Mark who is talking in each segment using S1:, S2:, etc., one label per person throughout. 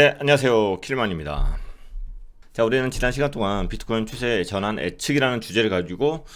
S1: 네, 안녕하세요. 킬만입니다. 자, 우리는 지난 시간 동안 비트코인 추세 전환 예측이라는 주제를 가지고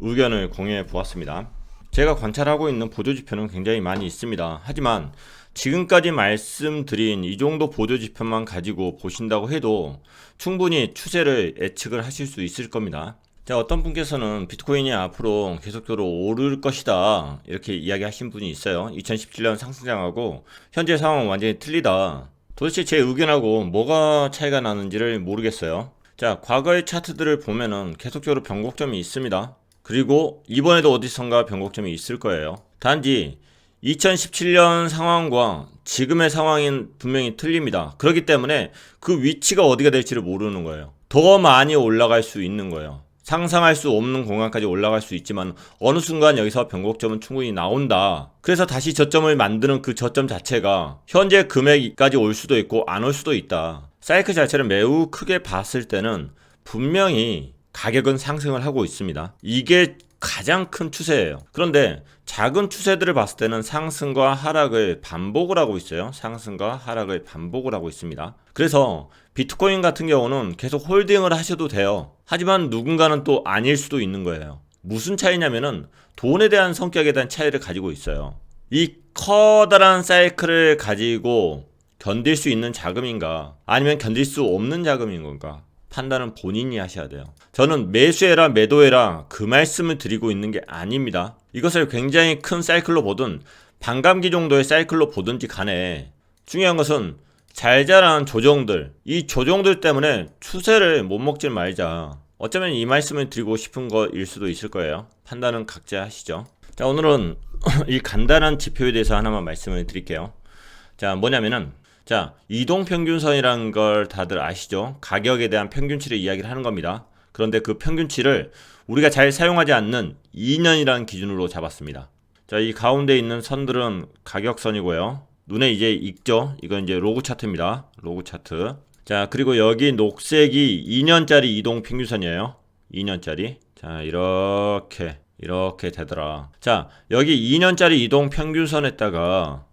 S1: 의견을 공유해 보았습니다. 제가 관찰하고 있는 보조지표는 굉장히 많이 있습니다. 하지만 지금까지 말씀드린 이 정도 보조지표만 가지고 보신다고 해도 충분히 추세를 예측을 하실 수 있을 겁니다. 자, 어떤 분께서는 비트코인이 앞으로 계속적으로 오를 것이다 이렇게 이야기하신 분이 있어요. 2017년 상승장하고 현재 상황은 완전히 틀리다. 도대체 제 의견하고 뭐가 차이가 나는지를 모르겠어요. 자, 과거의 차트들을 보면은 계속적으로 변곡점이 있습니다. 그리고 이번에도 어디선가 변곡점이 있을 거예요. 단지 2017년 상황과 지금의 상황은 분명히 틀립니다. 그렇기 때문에 그 위치가 어디가 될지를 모르는 거예요. 더 많이 올라갈 수 있는 거예요. 상상할 수 없는 공간까지 올라갈 수 있지만 어느 순간 여기서 변곡점은 충분히 나온다. 그래서 다시 저점을 만드는 그 저점 자체가 현재 금액까지 올 수도 있고 안 올 수도 있다. 사이클 자체를 매우 크게 봤을 때는 분명히 가격은 상승을 하고 있습니다. 이게 가장 큰 추세예요. 그런데 작은 추세들을 봤을 때는 상승과 하락을 반복을 하고 있어요. 상승과 하락을 반복을 하고 있습니다. 그래서 비트코인 같은 경우는 계속 홀딩을 하셔도 돼요. 하지만 누군가는 또 아닐 수도 있는 거예요. 무슨 차이냐면은 돈에 대한 성격에 대한 차이를 가지고 있어요. 이 커다란 사이클을 가지고 견딜 수 있는 자금인가 아니면 견딜 수 없는 자금인 건가 판단은 본인이 하셔야 돼요. 저는 매수해라 매도해라 그 말씀을 드리고 있는 게 아닙니다. 이것을 굉장히 큰 사이클로 보든 반감기 정도의 사이클로 보든지 간에 중요한 것은 잘 자란 조정들, 이 조정들 때문에 추세를 못 먹지 말자. 어쩌면 이 말씀을 드리고 싶은 거일 수도 있을 거예요. 판단은 각자 하시죠. 자, 오늘은 이 간단한 지표에 대해서 하나만 말씀을 드릴게요. 자, 뭐냐면은 자, 이동평균선이라는 걸 다들 아시죠? 가격에 대한 평균치를 이야기를 하는 겁니다. 그런데 그 평균치를 우리가 잘 사용하지 않는 2년이라는 기준으로 잡았습니다. 자, 이 가운데 있는 선들은 가격선이고요. 눈에 이제 익죠? 이건 이제 로그 차트입니다. 로그 차트. 자, 그리고 여기 녹색이 2년짜리 이동평균선이에요. 2년짜리. 자, 이렇게 되더라. 자, 여기 2년짜리 이동평균선에다가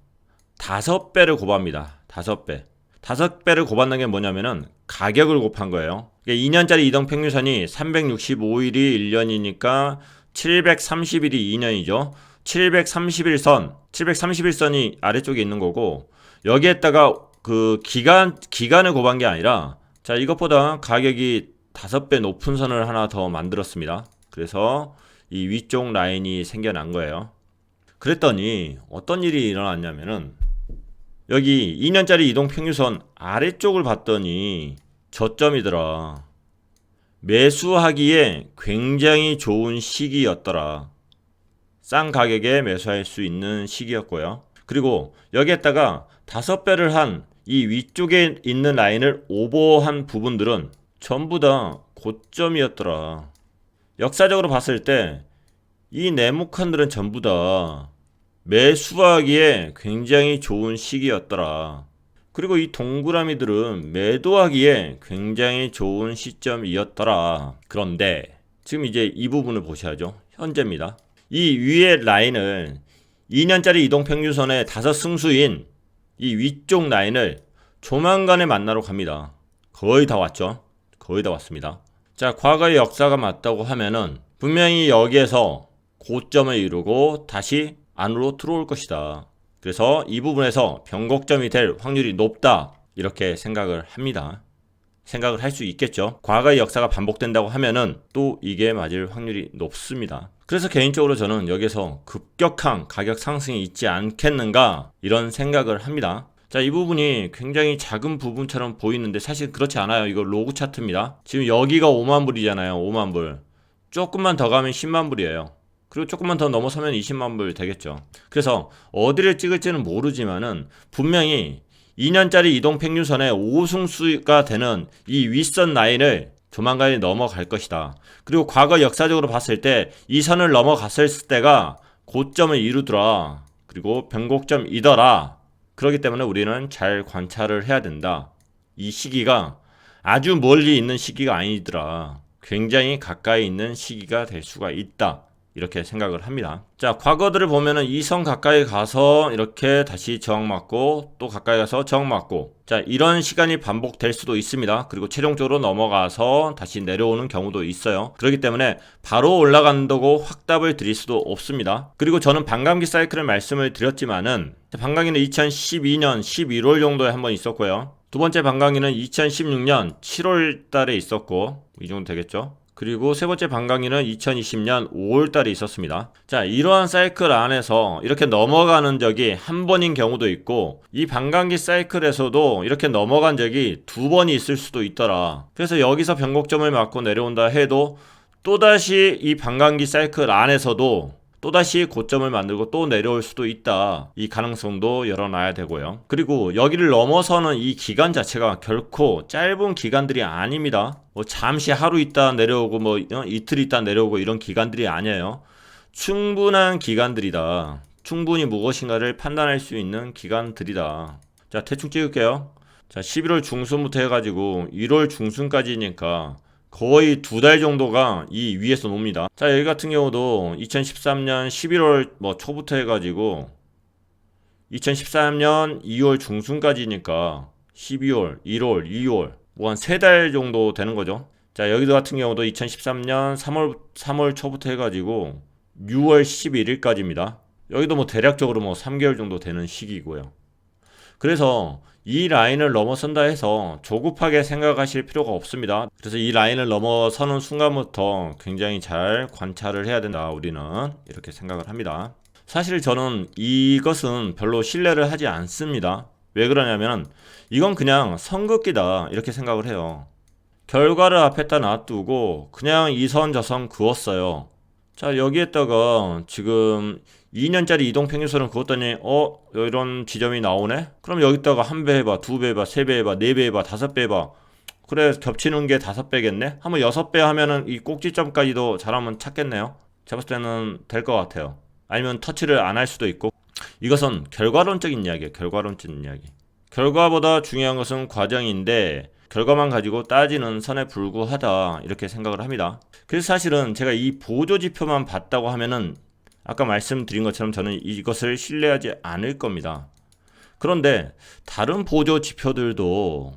S1: 5배를 곱합니다. 5배. 5배를 곱한다는 게 뭐냐면은 가격을 곱한 거예요. 2년짜리 이동평균선이 365일이 1년이니까 730일이 2년이죠. 731선, 731선이 아래쪽에 있는 거고 여기에다가 그 기간을 곱한 게 아니라 자, 이것보다 가격이 5배 높은 선을 하나 더 만들었습니다. 그래서 이 위쪽 라인이 생겨난 거예요. 그랬더니 어떤 일이 일어났냐면은 여기 2년짜리 이동평균선 아래쪽을 봤더니 저점이더라. 매수하기에 굉장히 좋은 시기였더라. 싼 가격에 매수할 수 있는 시기였고요. 그리고 여기에다가 5배를 한 이 위쪽에 있는 라인을 오버한 부분들은 전부 다 고점이었더라. 역사적으로 봤을 때 이 네모칸들은 전부 다 매수하기에 굉장히 좋은 시기였더라. 그리고 이 동그라미들은 매도하기에 굉장히 좋은 시점이었더라. 그런데 지금 이제 이 부분을 보셔야죠. 현재입니다. 이 위에 라인을 2년짜리 이동평균선의 5승수인 이 위쪽 라인을 조만간에 만나러 갑니다. 거의 다 왔죠. 거의 다 왔습니다. 자, 과거의 역사가 맞다고 하면은 분명히 여기에서 고점을 이루고 다시 안으로 들어올 것이다. 그래서 이 부분에서 변곡점이 될 확률이 높다. 이렇게 생각을 합니다. 생각을 할 수 있겠죠. 과거의 역사가 반복된다고 하면은 또 이게 맞을 확률이 높습니다. 그래서 개인적으로 저는 여기서 급격한 가격 상승이 있지 않겠는가 이런 생각을 합니다. 자, 이 부분이 굉장히 작은 부분처럼 보이는데 사실 그렇지 않아요. 이거 로그 차트입니다. 지금 여기가 5만 불이잖아요. 5만 불. 조금만 더 가면 10만 불이에요. 그리고 조금만 더 넘어서면 20만 불 되겠죠. 그래서 어디를 찍을지는 모르지만은 분명히 2년짜리 이동평균선의 5승수가 되는 이 윗선 라인을 조만간에 넘어갈 것이다. 그리고 과거 역사적으로 봤을 때 이 선을 넘어갔을 때가 고점을 이루더라. 그리고 변곡점이더라. 그렇기 때문에 우리는 잘 관찰을 해야 된다. 이 시기가 아주 멀리 있는 시기가 아니더라. 굉장히 가까이 있는 시기가 될 수가 있다. 이렇게 생각을 합니다. 자, 과거들을 보면은 이 선 가까이 가서 이렇게 다시 저항 맞고 또 가까이 가서 저항 맞고, 자, 이런 시간이 반복될 수도 있습니다. 그리고 최종적으로 넘어가서 다시 내려오는 경우도 있어요. 그렇기 때문에 바로 올라간다고 확답을 드릴 수도 없습니다. 그리고 저는 반감기 사이클을 말씀을 드렸지만은, 반감기는 2012년 11월 정도에 한번 있었고요. 두 번째 반감기는 2016년 7월 달에 있었고, 이 정도 되겠죠. 그리고 세 번째 반감기는 2020년 5월 달에 있었습니다. 자, 이러한 사이클 안에서 이렇게 넘어가는 적이 한 번인 경우도 있고, 이 반감기 사이클에서도 이렇게 넘어간 적이 두 번이 있을 수도 있더라. 그래서 여기서 변곡점을 맞고 내려온다 해도 또다시 이 반감기 사이클 안에서도 또다시 고점을 만들고 또 내려올 수도 있다. 이 가능성도 열어놔야 되고요. 그리고 여기를 넘어서는 이 기간 자체가 결코 짧은 기간들이 아닙니다. 뭐 잠시 하루 있다 내려오고 뭐 이틀 있다 내려오고 이런 기간들이 아니에요. 충분한 기간들이다. 충분히 무엇인가를 판단할 수 있는 기간들이다. 자, 대충 찍을게요. 자, 11월 중순부터 해가지고 1월 중순까지니까 거의 두 달 정도가 이 위에서 놉니다. 자, 여기 같은 경우도 2013년 11월 뭐 초부터 해가지고 2013년 2월 중순까지니까 12월, 1월, 2월 뭐 한 세 달 정도 되는 거죠. 자, 여기도 같은 경우도 2013년 3월 초부터 해가지고 6월 11일까지입니다. 여기도 뭐 대략적으로 뭐 3개월 정도 되는 시기고요. 그래서 이 라인을 넘어선다 해서 조급하게 생각하실 필요가 없습니다. 그래서 이 라인을 넘어서는 순간부터 굉장히 잘 관찰을 해야 된다, 우리는 이렇게 생각을 합니다. 사실 저는 이것은 별로 신뢰를 하지 않습니다. 왜 그러냐면 이건 그냥 선긋기다 이렇게 생각을 해요. 결과를 앞에다 놔두고 그냥 이 선 저 선 그었어요. 자, 여기에다가 지금 2년짜리 이동평균선을 그었더니 이런 지점이 나오네? 그럼 여기다가 한 배 해봐, 두 배 해봐, 세 배 해봐, 네 배 해봐, 다섯 배 해봐. 그래, 겹치는 게 다섯 배겠네? 한번 여섯 배 하면은 이 꼭지점까지도 잘하면 찾겠네요. 제가 봤을 때는 될 것 같아요. 아니면 터치를 안 할 수도 있고. 이것은 결과론적인 이야기예요. 결과론적인 이야기. 결과보다 중요한 것은 과정인데 결과만 가지고 따지는 선에 불구하다 이렇게 생각을 합니다. 그래서 사실은 제가 이 보조지표만 봤다고 하면은 아까 말씀드린 것처럼 저는 이것을 신뢰하지 않을 겁니다. 그런데 다른 보조지표들도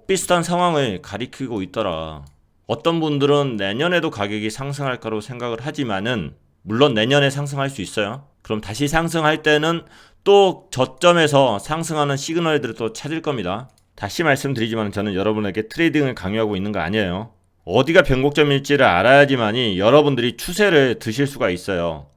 S1: 비슷한 상황을 가리키고 있더라. 어떤 분들은 내년에도 가격이 상승할 거라고 생각을 하지만은 물론 내년에 상승할 수 있어요. 그럼 다시 상승할 때는 또 저점에서 상승하는 시그널들을 또 찾을 겁니다. 다시 말씀드리지만 저는 여러분에게 트레이딩을 강요하고 있는 거 아니에요. 어디가 변곡점일지를 알아야지만이 여러분들이 추세를 드실 수가 있어요.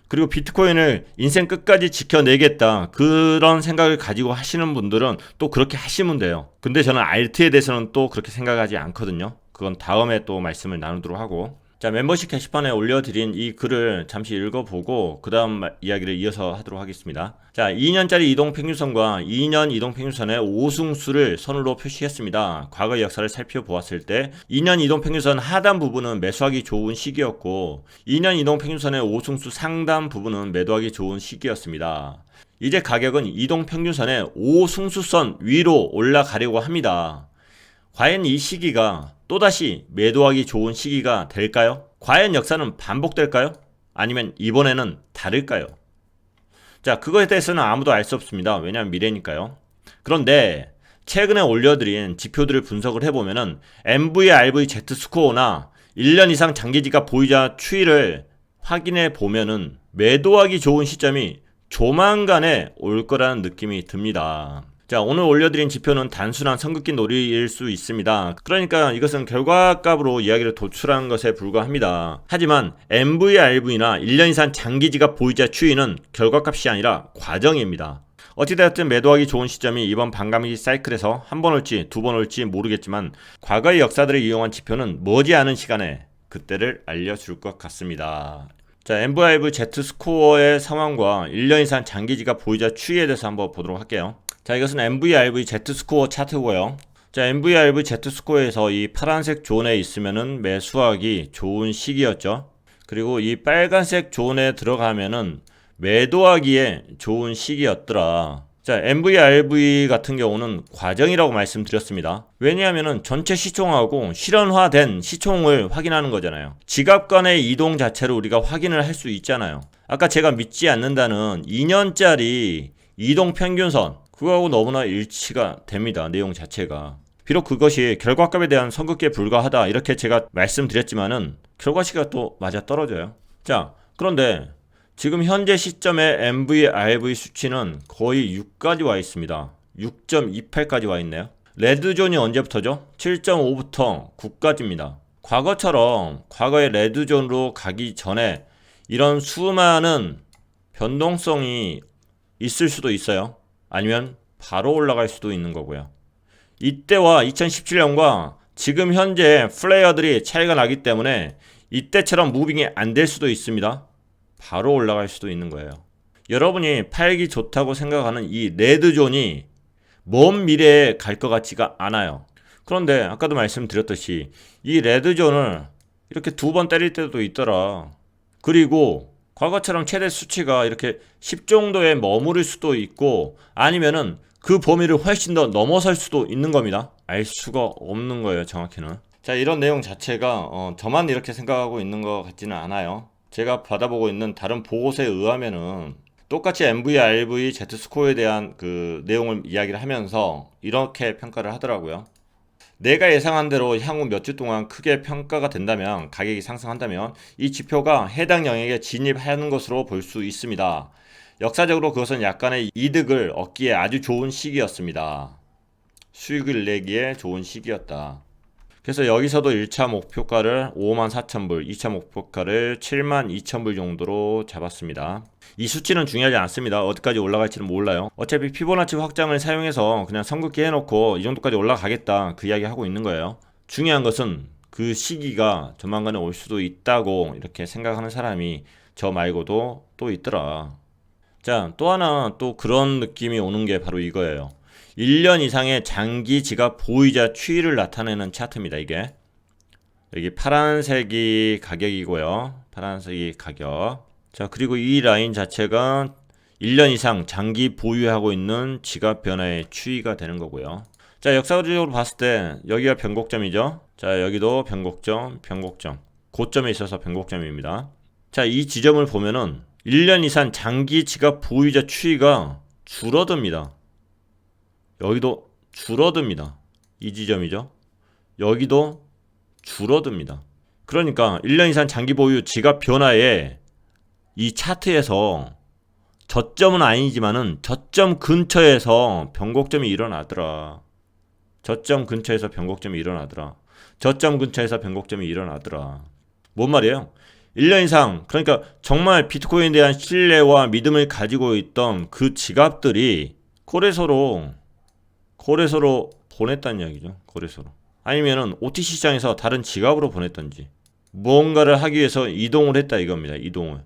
S1: 그리고 비트코인을 인생 끝까지 지켜내겠다 그런 생각을 가지고 하시는 분들은 또 그렇게 하시면 돼요. 근데 저는 알트에 대해서는 또 그렇게 생각하지 않거든요. 그건 다음에 또 말씀을 나누도록 하고, 자, 멤버십 게시판에 올려드린 이 글을 잠시 읽어보고 그 다음 이야기를 이어서 하도록 하겠습니다. 자, 2년짜리 이동평균선과 2년 이동평균선의 오승수를 선으로 표시했습니다. 과거 역사를 살펴보았을 때 2년 이동평균선 하단 부분은 매수하기 좋은 시기였고 2년 이동평균선의 오승수 상단 부분은 매도하기 좋은 시기였습니다. 이제 가격은 이동평균선의 오승수선 위로 올라가려고 합니다. 과연 이 시기가 또다시 매도하기 좋은 시기가 될까요? 과연 역사는 반복될까요? 아니면 이번에는 다를까요? 자, 그거에 대해서는 아무도 알 수 없습니다. 왜냐하면 미래니까요. 그런데 최근에 올려드린 지표들을 분석을 해보면은 MVRV Z스코어나 1년 이상 장기지가 보유자 추이를 확인해 보면은 매도하기 좋은 시점이 조만간에 올 거라는 느낌이 듭니다. 자, 오늘 올려드린 지표는 단순한 선긋기 놀이일 수 있습니다. 그러니까 이것은 결과값으로 이야기를 도출한 것에 불과합니다. 하지만 MVRV나 1년 이상 장기지갑 보유자 추이는 결과값이 아니라 과정입니다. 어찌되었든 매도하기 좋은 시점이 이번 반감기 사이클에서 한 번 올지 두 번 올지 모르겠지만 과거의 역사들을 이용한 지표는 머지않은 시간에 그때를 알려줄 것 같습니다. 자, MVRV Z스코어의 상황과 1년 이상 장기지갑 보유자 추이에 대해서 한번 보도록 할게요. 자, 이것은 MVRV Z스코어 차트고요. 자, MVRV Z스코어에서 이 파란색 존에 있으면은 매수하기 좋은 시기였죠. 그리고 이 빨간색 존에 들어가면은 매도하기에 좋은 시기였더라. 자, MVRV 같은 경우는 과정이라고 말씀드렸습니다. 왜냐하면 전체 시총하고 실현화된 시총을 확인하는 거잖아요. 지갑 간의 이동 자체를 우리가 확인을 할 수 있잖아요. 아까 제가 믿지 않는다는 2년짜리 이동 평균선, 그거하고 너무나 일치가 됩니다. 내용 자체가. 비록 그것이 결과값에 대한 선긋기에 불과하다 이렇게 제가 말씀드렸지만은 결과치가 또 맞아 떨어져요. 자, 그런데 지금 현재 시점의 MVRV 수치는 거의 6까지 와 있습니다. 6.28까지 와 있네요. 레드존이 언제부터죠? 7.5부터 9까지입니다. 과거처럼 과거의 레드존으로 가기 전에 이런 수많은 변동성이 있을 수도 있어요. 아니면 바로 올라갈 수도 있는 거고요. 이때와 2017년과 지금 현재 플레이어들이 차이가 나기 때문에 이때처럼 무빙이 안 될 수도 있습니다. 바로 올라갈 수도 있는 거예요. 여러분이 팔기 좋다고 생각하는 이 레드존이 먼 미래에 갈 것 같지가 않아요. 그런데 아까도 말씀드렸듯이 이 레드존을 이렇게 2번 때릴 때도 있더라. 그리고 과거처럼 최대 수치가 이렇게 10 정도에 머무를 수도 있고 아니면은 그 범위를 훨씬 더 넘어설 수도 있는 겁니다. 알 수가 없는 거예요, 정확히는. 자, 이런 내용 자체가 저만 이렇게 생각하고 있는 것 같지는 않아요. 제가 받아보고 있는 다른 보고서에 의하면은 똑같이 MVRV Z스코어에 대한 그 내용을 이야기를 하면서 이렇게 평가를 하더라고요. 내가 예상한 대로 향후 몇 주 동안 크게 평가가 된다면, 가격이 상승한다면 이 지표가 해당 영역에 진입하는 것으로 볼 수 있습니다. 역사적으로 그것은 약간의 이득을 얻기에 아주 좋은 시기였습니다. 수익을 내기에 좋은 시기였다. 그래서 여기서도 1차 목표가를 54,000불, 2차 목표가를 72,000불 정도로 잡았습니다. 이 수치는 중요하지 않습니다. 어디까지 올라갈지는 몰라요. 어차피 피보나치 확장을 사용해서 그냥 선긋기 해놓고 이 정도까지 올라가겠다 그 이야기 하고 있는 거예요. 중요한 것은 그 시기가 조만간에 올 수도 있다고 이렇게 생각하는 사람이 저 말고도 또 있더라. 자, 또 하나 또 그런 느낌이 오는 게 바로 이거예요. 1년 이상의 장기 지갑 보유자 추이를 나타내는 차트입니다. 이게 여기 파란색이 가격이고요. 파란색이 가격. 자, 그리고 이 라인 자체가 1년 이상 장기 보유하고 있는 지갑 변화의 추이가 되는 거고요. 자, 역사적으로 봤을 때 여기가 변곡점이죠. 자, 여기도 변곡점, 변곡점. 고점에 있어서 변곡점입니다. 자, 이 지점을 보면은 1년 이상 장기 지갑 보유자 추이가 줄어듭니다. 여기도 줄어듭니다. 이 지점이죠. 여기도 줄어듭니다. 그러니까 1년 이상 장기 보유 지갑 변화에 이 차트에서 저점은 아니지만은 저점 근처에서 변곡점이 일어나더라. 저점 근처에서 변곡점이 일어나더라. 저점 근처에서 변곡점이 일어나더라. 뭔 말이에요? 1년 이상, 그러니까 정말 비트코인에 대한 신뢰와 믿음을 가지고 있던 그 지갑들이 거래소로 보냈다는 이야기죠. 거래소로. 아니면은 OTC 시장에서 다른 지갑으로 보냈던지 무언가를 하기 위해서 이동을 했다 이겁니다. 이동을.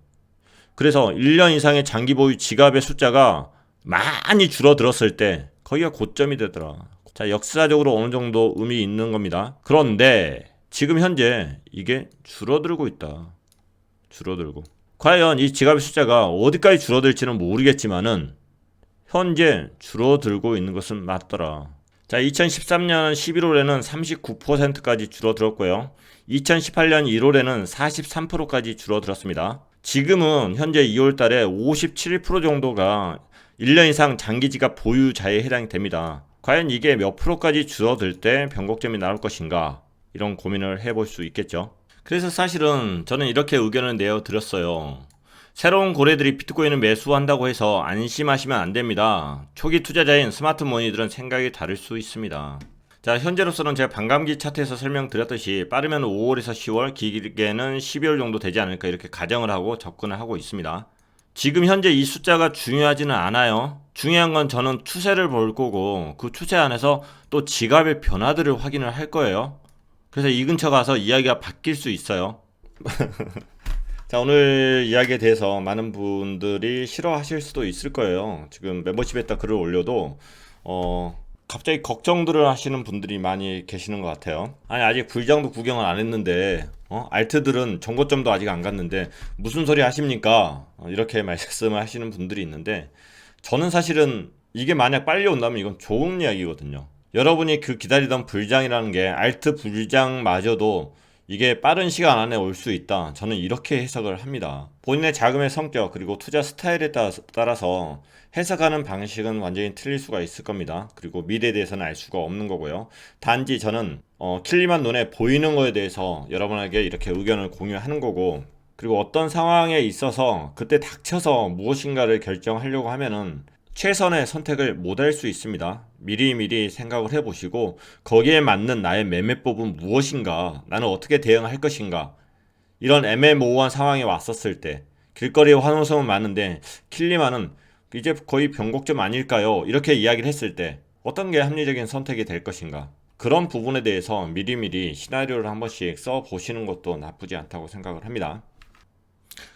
S1: 그래서 1년 이상의 장기 보유 지갑의 숫자가 많이 줄어들었을 때 거기가 고점이 되더라. 자, 역사적으로 어느 정도 의미 있는 겁니다. 그런데 지금 현재 이게 줄어들고 있다. 줄어들고. 과연 이 지갑의 숫자가 어디까지 줄어들지는 모르겠지만은 현재 줄어들고 있는 것은 맞더라. 자, 2013년 11월에는 39%까지 줄어들었고요. 2018년 1월에는 43%까지 줄어들었습니다. 지금은 현재 2월 달에 57% 정도가 1년 이상 장기 지갑 보유자에 해당이 됩니다. 과연 이게 몇 프로까지 줄어들 때 변곡점이 나올 것인가? 이런 고민을 해볼 수 있겠죠. 그래서 사실은 저는 이렇게 의견을 내어드렸어요. 새로운 고래들이 비트코인을 매수한다고 해서 안심하시면 안 됩니다. 초기 투자자인 스마트머니들은 생각이 다를 수 있습니다. 자, 현재로서는 제가 반감기 차트에서 설명드렸듯이 빠르면 5월에서 10월, 길게는 12월 정도 되지 않을까 이렇게 가정을 하고 접근을 하고 있습니다. 지금 현재 이 숫자가 중요하지는 않아요. 중요한 건 저는 추세를 볼 거고 그 추세 안에서 또 지갑의 변화들을 확인을 할 거예요. 그래서 이 근처 가서 이야기가 바뀔 수 있어요. 자, 오늘 이야기에 대해서 많은 분들이 싫어하실 수도 있을 거예요. 지금 멤버십에다 글을 올려도 갑자기 걱정들을 하시는 분들이 많이 계시는 것 같아요. 아니, 아직 불장도 구경을 안 했는데 알트들은 정고점도 아직 안 갔는데 무슨 소리 하십니까? 이렇게 말씀을 하시는 분들이 있는데 저는 사실은 이게 만약 빨리 온다면 이건 좋은 이야기거든요. 여러분이 그 기다리던 불장이라는 게 알트 불장마저도 이게 빠른 시간 안에 올 수 있다. 저는 이렇게 해석을 합니다. 본인의 자금의 성격 그리고 투자 스타일에 따라서 해석하는 방식은 완전히 틀릴 수가 있을 겁니다. 그리고 미래에 대해서는 알 수가 없는 거고요. 단지 저는 킬리만 눈에 보이는 거에 대해서 여러분에게 이렇게 의견을 공유하는 거고, 그리고 어떤 상황에 있어서 그때 닥쳐서 무엇인가를 결정하려고 하면은 최선의 선택을 못 할 수 있습니다. 미리미리 생각을 해보시고 거기에 맞는 나의 매매법은 무엇인가, 나는 어떻게 대응할 것인가, 이런 애매모호한 상황에 왔었을 때 길거리에 환호성은 많은데 킬리만은 이제 거의 변곡점 아닐까요? 이렇게 이야기를 했을 때 어떤 게 합리적인 선택이 될 것인가, 그런 부분에 대해서 미리미리 시나리오를 한 번씩 써보시는 것도 나쁘지 않다고 생각을 합니다.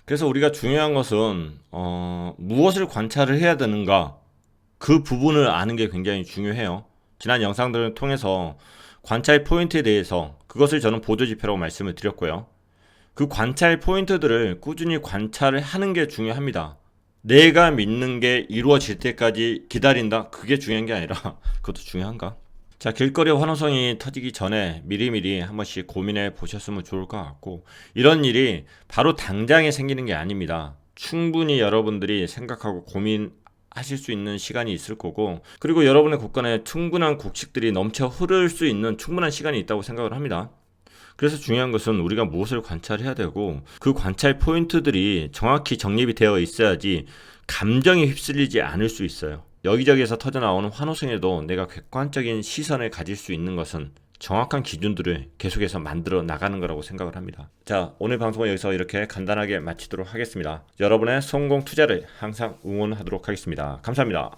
S1: 그래서 우리가 중요한 것은 무엇을 관찰을 해야 되는가, 그 부분을 아는 게 굉장히 중요해요. 지난 영상들을 통해서 관찰 포인트에 대해서, 그것을 저는 보조지표라고 말씀을 드렸고요. 그 관찰 포인트들을 꾸준히 관찰을 하는 게 중요합니다. 내가 믿는 게 이루어질 때까지 기다린다? 그게 중요한 게 아니라 그것도 중요한가? 자, 길거리 환호성이 터지기 전에 미리미리 한 번씩 고민해 보셨으면 좋을 것 같고, 이런 일이 바로 당장에 생기는 게 아닙니다. 충분히 여러분들이 생각하고 고민하실 수 있는 시간이 있을 거고, 그리고 여러분의 곳간에 충분한 국식들이 넘쳐 흐를 수 있는 충분한 시간이 있다고 생각을 합니다. 그래서 중요한 것은 우리가 무엇을 관찰해야 되고, 그 관찰 포인트들이 정확히 정립이 되어 있어야지 감정에 휩쓸리지 않을 수 있어요. 여기저기에서 터져나오는 환호성에도 내가 객관적인 시선을 가질 수 있는 것은 정확한 기준들을 계속해서 만들어 나가는 거라고 생각을 합니다. 자, 오늘 방송은 여기서 이렇게 간단하게 마치도록 하겠습니다. 여러분의 성공 투자를 항상 응원하도록 하겠습니다. 감사합니다.